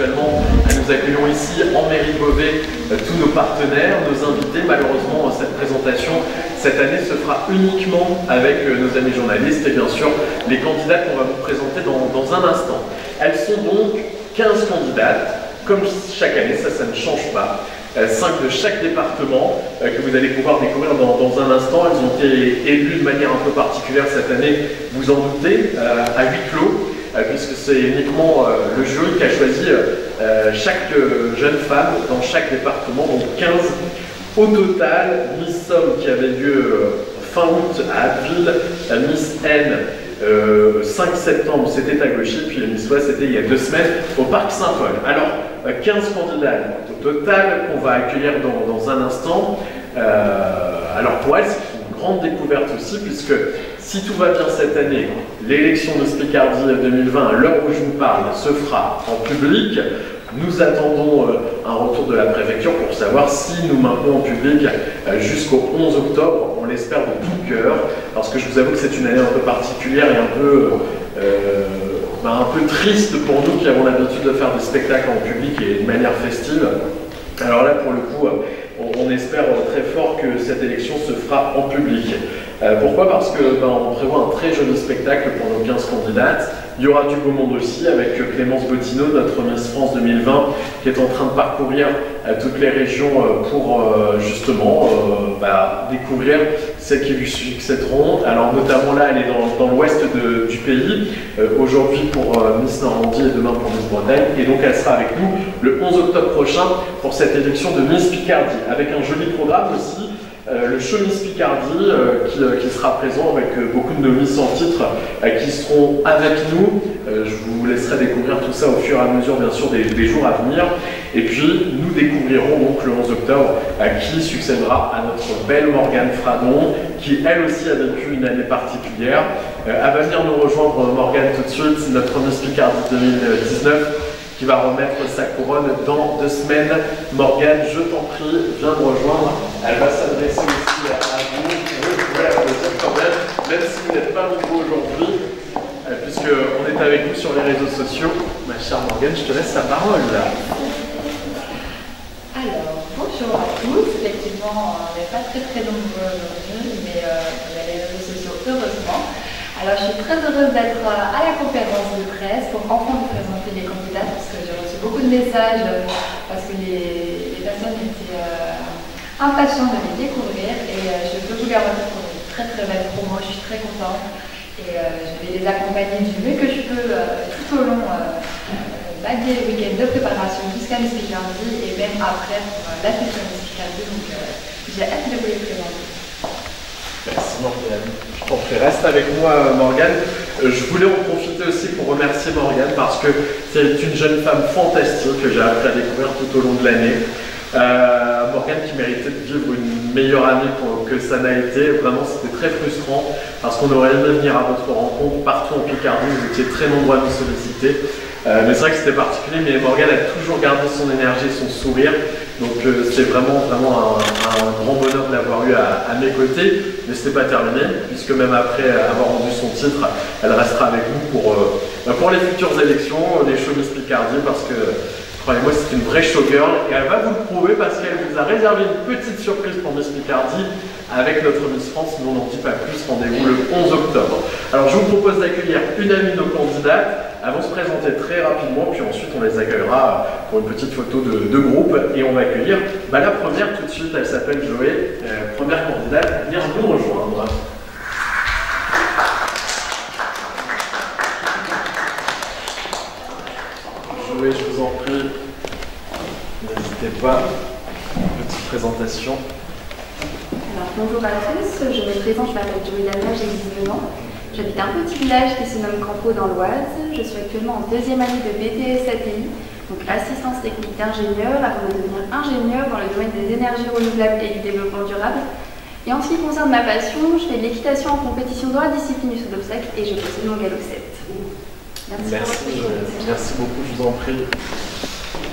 Actuellement, nous accueillons ici en mairie de Beauvais tous nos partenaires, nos invités. Malheureusement, cette présentation cette année se fera uniquement avec nos amis journalistes et bien sûr les candidates qu'on va vous présenter dans un instant. Elles sont donc 15 candidates, comme chaque année, ça ne change pas. 5 de chaque département que vous allez pouvoir découvrir dans un instant. Elles ont été élues de manière un peu particulière cette année, vous en doutez, à huis clos. Puisque c'est uniquement le jury qui a choisi chaque jeune femme dans chaque département, donc 15 au total. Miss Somme qui avait lieu fin août à Abbeville, Miss N 5 septembre c'était à Gauchy, puis Miss Ouest c'était il y a 2 semaines au Parc Saint-Paul. Alors 15 candidats au total qu'on va accueillir dans un instant. Alors pour elles c'est une grande découverte aussi, puisque si tout va bien cette année, l'élection de Picardie 2020, à l'heure où je vous parle, se fera en public. Nous attendons un retour de la préfecture pour savoir si nous maintenons en public jusqu'au 11 octobre. On l'espère de tout cœur, parce que je vous avoue que c'est une année un peu particulière et un peu triste pour nous qui avons l'habitude de faire des spectacles en public et de manière festive. Alors là, pour le coup, on espère très fort que cette élection se fera en public. Pourquoi? Parce que on prévoit un très joli spectacle pour nos 15 candidates. Il y aura du beau monde aussi avec Clémence Bottineau, notre Miss France 2020, qui est en train de parcourir toutes les régions pour justement découvrir celles qui lui succéderont. Alors notamment là, elle est dans l'ouest du pays, aujourd'hui pour Miss Normandie et demain pour Miss Bretagne. Et donc elle sera avec nous le 11 octobre prochain pour cette élection de Miss Picardie, avec un joli programme aussi. Le show Miss Picardie qui sera présent avec beaucoup de nos Miss en titre qui seront avec nous. Je vous laisserai découvrir tout ça au fur et à mesure bien sûr des jours à venir. Et puis nous découvrirons donc le 11 octobre qui succédera à notre belle Morgane Fradon, qui elle aussi a vécu une année particulière. Elle va venir nous rejoindre, Morgane, tout de suite, notre Miss Picardie 2019. Qui va remettre sa couronne dans 2 semaines. Morgane, je t'en prie, viens me rejoindre. Elle va s'adresser aussi à vous. Vous pouvez applaudir quand même si vous n'êtes pas nombreux aujourd'hui, puisqu'on est avec vous sur les réseaux sociaux. Ma chère Morgane, je te laisse la parole. Alors, bonjour à tous. Effectivement, on n'est pas très nombreux aujourd'hui, mais on a les réseaux sociaux, heureusement. Alors, je suis très heureuse d'être à la conférence de presse pour enfin vous présenter les candidats, parce que j'ai reçu beaucoup de messages, parce que les personnes étaient impatientes de les découvrir, et je peux vous garantir pour une très belle promo. Je suis très contente, et je vais les accompagner du mieux que je peux tout au long des week-ends de préparation jusqu'à Miss Picardie, et même après pour la future Miss Picardie, donc j'ai hâte de vous les présenter. Merci Morgane. Je t'en prie, reste avec moi Morgane. Je voulais en profiter aussi pour remercier Morgane parce que c'est une jeune femme fantastique que j'ai appris à découvrir tout au long de l'année. Morgane qui méritait de vivre une meilleure année que ça n'a été. Vraiment c'était très frustrant parce qu'on aurait aimé venir à votre rencontre partout en Picardie. Vous étiez très nombreux à nous solliciter. Mais c'est vrai que c'était particulier, mais Morgane a toujours gardé son énergie, son sourire. Donc c'est vraiment un grand bonheur de l'avoir eu à mes côtés. Mais ce n'est pas terminé, puisque même après avoir rendu son titre, elle restera avec nous pour les futures élections, les shows Miss Picardie, parce que, croyez-moi, c'est une vraie showgirl. Et elle va vous le prouver parce qu'elle vous a réservé une petite surprise pour Miss Picardie avec notre Miss France, mais on n'en dit pas plus. Rendez-vous le 11 octobre. Alors je vous propose d'accueillir une amie de nos candidates. Elles vont se présenter très rapidement, puis ensuite on les accueillera pour une petite photo de groupe. Et on va accueillir la première tout de suite. Elle s'appelle Joé, première candidate à venir nous rejoindre. Joé, je vous en prie, n'hésitez pas. Petite présentation. Alors, bonjour à tous, je me présente, je m'appelle Joé Dana, j'ai 19 ans. J'habite un petit village qui se nomme Campo dans l'Oise. Je suis actuellement en 2e année de BTS ATI, donc assistance technique d'ingénieur, avant de devenir ingénieur dans le domaine des énergies renouvelables et du développement durable. Et en ce qui concerne ma passion, je fais de l'équitation en compétition dans la discipline du saut d'obstacle et je possède mon galop 7. Merci beaucoup, je vous en prie.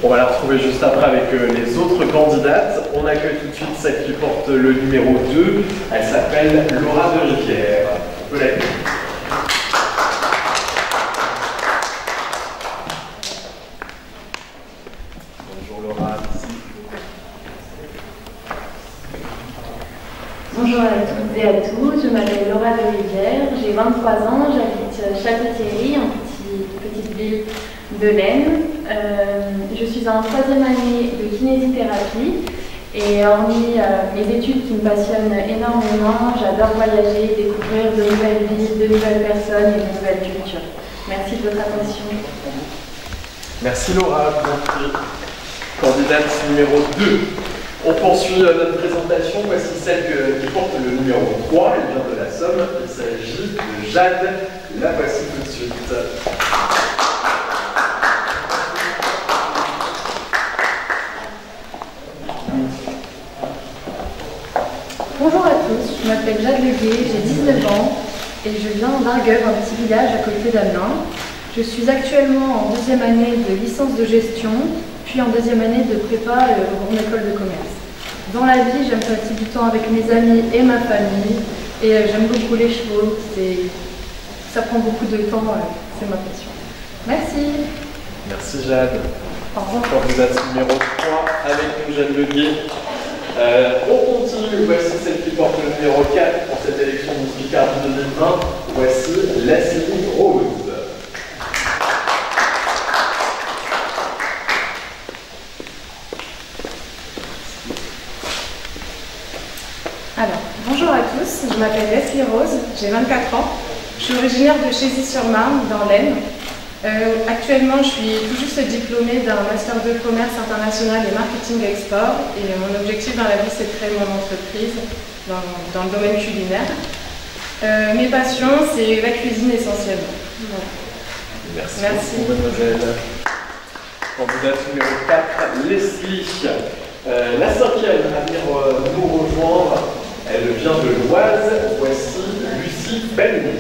On va la retrouver juste après avec les autres candidates. On accueille tout de suite celle qui porte le numéro 2. Elle s'appelle Laura de Rivière. On peut l'accueillir. Bonjour à toutes et à tous, je m'appelle Laura de Rivière, j'ai 23 ans, j'habite Château-Thierry, en petite ville de l'Aisne. Je suis en 3e année de kinésithérapie et hormis mes études qui me passionnent énormément, j'adore voyager, découvrir de nouvelles villes, de nouvelles personnes et de nouvelles cultures. Merci de votre attention. Merci Laura, candidate numéro 2. On poursuit notre présentation, voici celle qui porte le numéro 3, elle vient de la Somme, il s'agit de Jade, la voici tout de suite. Bonjour à tous, je m'appelle Jade Leguet, j'ai 19 ans et je viens d'Argueuve, un petit village à côté d'Amiens. Je suis actuellement en 2e année de licence de gestion, puis en 2e année de prépa au Grande École de Commerce. Dans la vie, j'aime passer du temps avec mes amis et ma famille et j'aime beaucoup les chevaux, ça prend beaucoup de temps, c'est ma passion. Merci. Merci Jade. Au revoir. Candidate numéro 3 avec nous Jade Leguet. On continue, voici celle qui porte le numéro 4 pour cette élection Miss Picardie 2020. Voici Leslie Rose. Alors, bonjour à tous, je m'appelle Leslie Rose, j'ai 24 ans. Je suis originaire de Chézy-sur-Marne, dans l'Aisne. Actuellement, je suis tout juste diplômée d'un master de commerce international et marketing export. Et mon objectif dans la vie, c'est de créer mon entreprise dans le domaine culinaire. Mes passions, c'est la cuisine essentiellement. Voilà. Merci beaucoup, mademoiselle. Candidate numéro 4, Leslie. La 5e à venir nous rejoindre, elle vient de l'Oise. Voici Lucie Bellini.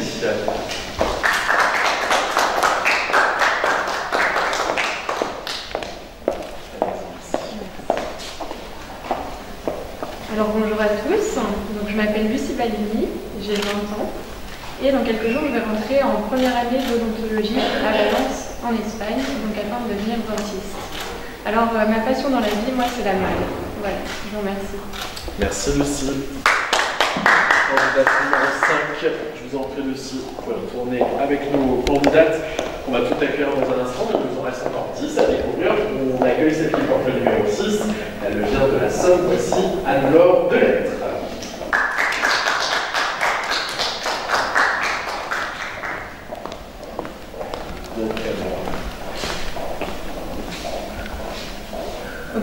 Alors bonjour à tous, donc, je m'appelle Lucie Bellini, j'ai 20 ans et dans quelques jours je vais rentrer en première année d'odontologie à Valence en Espagne, donc afin de devenir dentiste. Alors ma passion dans la vie, moi c'est la mode. Voilà, je vous remercie. Merci Lucie. Candidate numéro 5, je vous en prie Lucie, vous pouvez retourner avec nos candidates. On va tout accueillir dans un instant, il nous en reste encore 10 à découvrir. On accueille celle qui porte le numéro 6, elle vient de la Somme, voici Anne-Laure Delettre.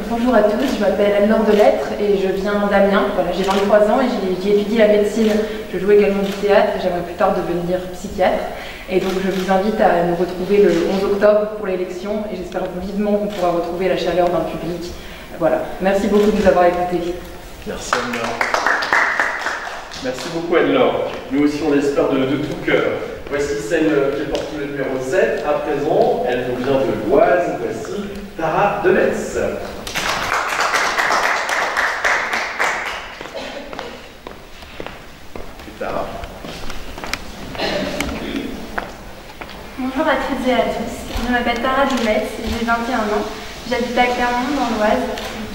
Bonjour à tous, je m'appelle Anne-Laure Delettre et je viens d'Amiens. Voilà, j'ai 23 ans et j'ai étudié la médecine. Je joue également du théâtre et j'aimerais plus tard devenir psychiatre. Et donc je vous invite à nous retrouver le 11 octobre pour l'élection et j'espère vivement qu'on pourra retrouver la chaleur d'un public. Voilà, merci beaucoup de nous avoir écoutés. Merci Anne-Laure. Merci beaucoup Anne-Laure. Nous aussi on l'espère de tout cœur. Voici celle qui porte le numéro 7. À présent, elle nous vient de l'Oise. Voici Tara Demetz. Tara. Bonjour à toutes et à tous, je m'appelle Tara Demetz, j'ai 21 ans, j'habite à Clermont dans l'Oise.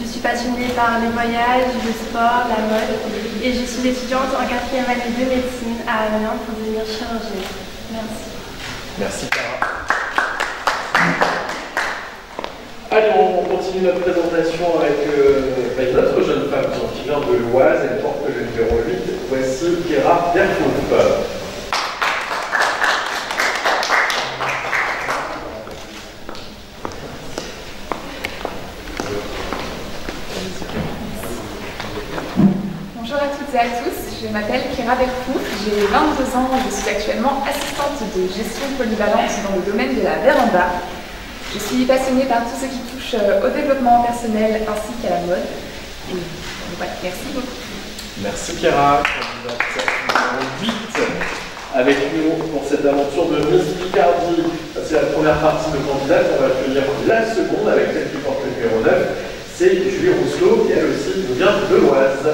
Je suis passionnée par les voyages, le sport, la mode et je suis étudiante en 4e année de médecine à Amiens pour devenir chirurgienne. Merci. Merci Tara. Allez, on continue notre présentation avec une autre jeune femme qui vient de l'Oise, elle porte le numéro 8, voici Kéra Berkouf. Bonjour à toutes et à tous, je m'appelle Kéra Berkouf, j'ai 22 ans, je suis actuellement assistante de gestion polyvalente dans le domaine de la véranda. Je suis passionnée par tout ce qui touche au développement personnel ainsi qu'à la mode. Et voilà, merci beaucoup. Merci Kéra, candidate numéro 8 avec nous pour cette aventure de Miss Picardie. C'est la première partie de candidate, on va accueillir la seconde avec celle qui porte le numéro 9. C'est Julie Rousselot qui elle aussi nous vient de l'Oise.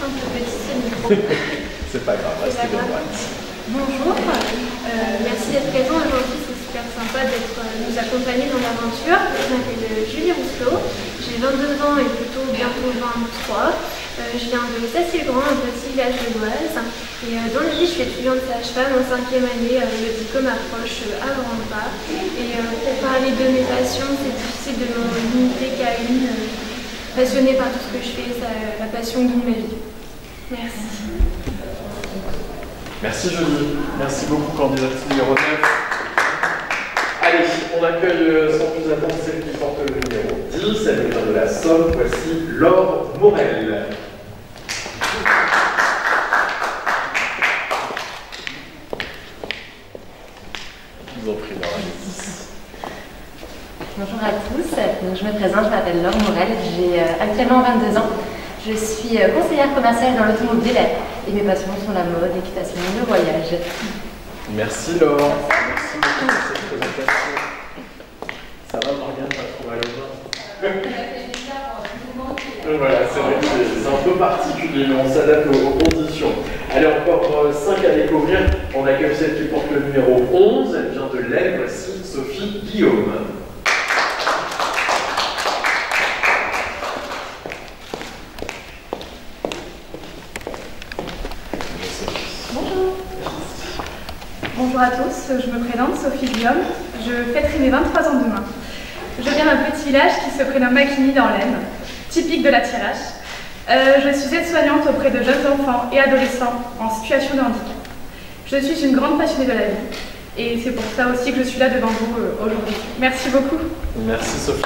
Un peu petit, c'est C'est pas grave, restez de droite. Bonjour, Merci d'être présent aujourd'hui, c'est super sympa d'être nous accompagner dans l'aventure. Je m'appelle Julie Rousselot, j'ai 22 ans et plutôt bientôt 23. Je viens de Sacy-le-Grand, un petit village de l'Oise. Et dans la vie, je suis étudiante sage-femme en 5e année, le diplôme approche à grands pas. Et pour parler de mes passions, c'est difficile de m'en limiter qu'à une. Passionnée par tout ce que je fais, c'est la passion guide ma vie. Merci. Merci Julie, merci beaucoup candidate numéro 9. Allez, on accueille sans plus attendre celle qui porte le numéro 10, elle vient de la Somme, voici Laure Morel. Je vous en prie, Laure. Bonjour à tous, donc, je me présente, je m'appelle Laure Morel, j'ai actuellement 22 ans. Je suis conseillère commerciale dans l'automobile et mes passions sont la mode, l'équitation et le voyage. Merci Laure, merci beaucoup pour cette présentation. Ça va Morgane, pas trop mal au vin? Voilà, c'est vrai que c'est un peu particulier, mais on s'adapte aux conditions. Allez, encore 5 à découvrir. On accueille celle qui porte le numéro 11, elle vient de l'Aisne, voici Sophie Guillaume. Bonjour à tous, je me présente Sophie Guillaume, je fêterai mes 23 ans demain. Je viens d'un petit village qui se prénomme Macquigny dans l'Aisne, typique de la Thiérache. Je suis aide-soignante auprès de jeunes enfants et adolescents en situation de handicap. Je suis une grande passionnée de la vie et c'est pour ça aussi que je suis là devant vous aujourd'hui. Merci beaucoup. Merci Sophie.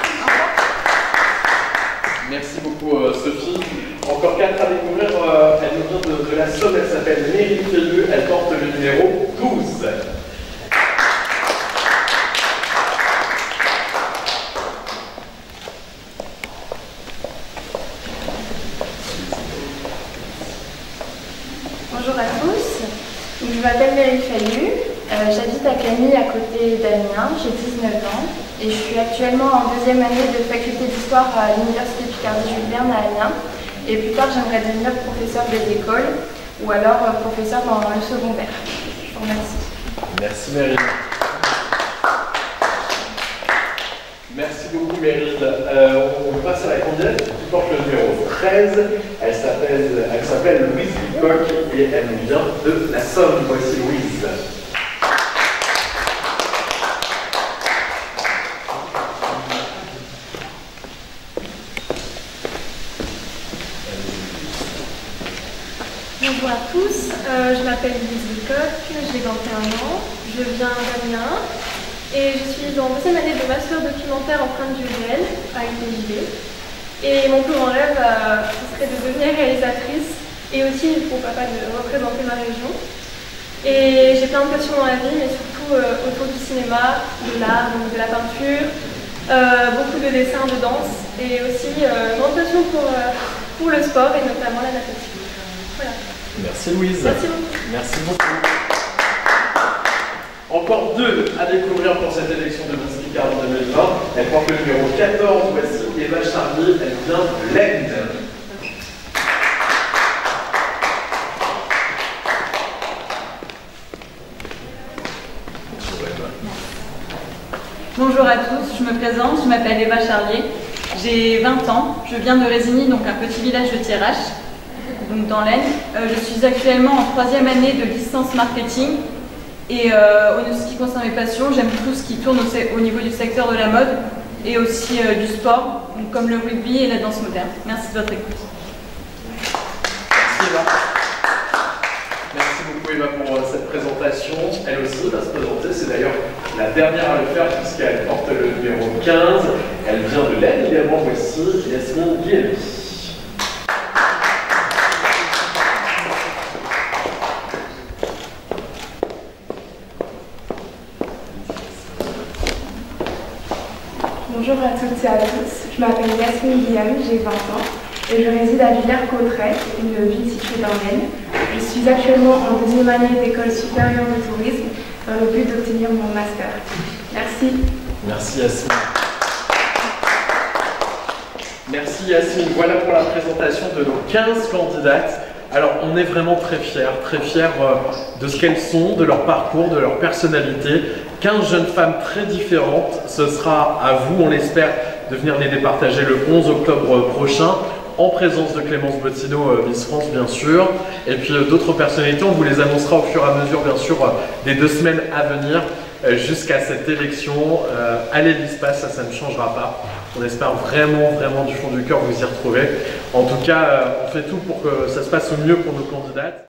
Merci beaucoup Sophie. Encore 4 à découvrir, elle nous vient de la Somme, elle s'appelle Méry Felleux, elle porte le numéro 12. Bonjour à tous, je m'appelle Méry Felleux, j'habite à Cagny à côté d'Amiens, j'ai 19 ans et je suis actuellement en 2e année de faculté d'histoire à l'Université Picardie-Jules Verne à Amiens. Et plus tard, j'aimerais devenir professeur des écoles ou alors professeur dans le secondaire. Je vous remercie. Merci Meryl. Merci beaucoup Meryl. On passe à la candidate qui porte le numéro 13. Elle s'appelle Louise Lecoq et elle nous vient de la Somme. Voici Louise. Bonjour à tous, je m'appelle Louise Lecoq, j'ai 21 ans, je viens d'Amiens et je suis en 2e année de master documentaire empreinte visuelle à UTJB. Et mon plus grand rêve, ce serait de devenir réalisatrice et aussi, pourquoi pas, de représenter ma région. Et j'ai plein de passions dans la vie, mais surtout autour du cinéma, de l'art, de la peinture, beaucoup de dessins, de danse et aussi une grande passion pour le sport et notamment la natation. Voilà. Merci Louise. Merci beaucoup. Merci beaucoup. Encore 2 à découvrir pour cette élection de Miss Picardie 2020. Elle porte le numéro 14, voici Eva Charlier, elle vient de l'Aisne. Bonjour à tous, je me présente, je m'appelle Eva Charlier, j'ai 20 ans, je viens de Résigny, donc un petit village de Thiérache, donc dans l'Aisne. Je suis actuellement en 3e année de licence marketing et en ce qui concerne mes passions, j'aime tout ce qui tourne au niveau du secteur de la mode et aussi du sport, donc comme le rugby et la danse moderne. Merci de votre écoute. Merci Eva. Merci beaucoup Eva pour cette présentation. Elle aussi va se présenter, c'est d'ailleurs la dernière à le faire puisqu'elle porte le numéro 15. Elle vient de l'Aisne également, voici Yasmine Guilherme. Bonjour à toutes et à tous, je m'appelle Yasmine Guillaume, j'ai 20 ans et je réside à Villers-Cotterêts, une ville située dans l'Aisne. Je suis actuellement en 2e année d'école supérieure de tourisme dans le but d'obtenir mon master. Merci. Merci Yasmine. Merci Yasmine. Voilà pour la présentation de nos 15 candidates. Alors on est vraiment très fiers de ce qu'elles sont, de leur parcours, de leur personnalité. 15 jeunes femmes très différentes. Ce sera à vous, on l'espère, de venir les départager le 11 octobre prochain, en présence de Clémence Bottineau, Miss France bien sûr, et puis d'autres personnalités. On vous les annoncera au fur et à mesure bien sûr des 2 semaines à venir jusqu'à cette élection. Allez l'ISPAS, ça ne changera pas. On espère vraiment du fond du cœur vous y retrouver. En tout cas, on fait tout pour que ça se passe au mieux pour nos candidates.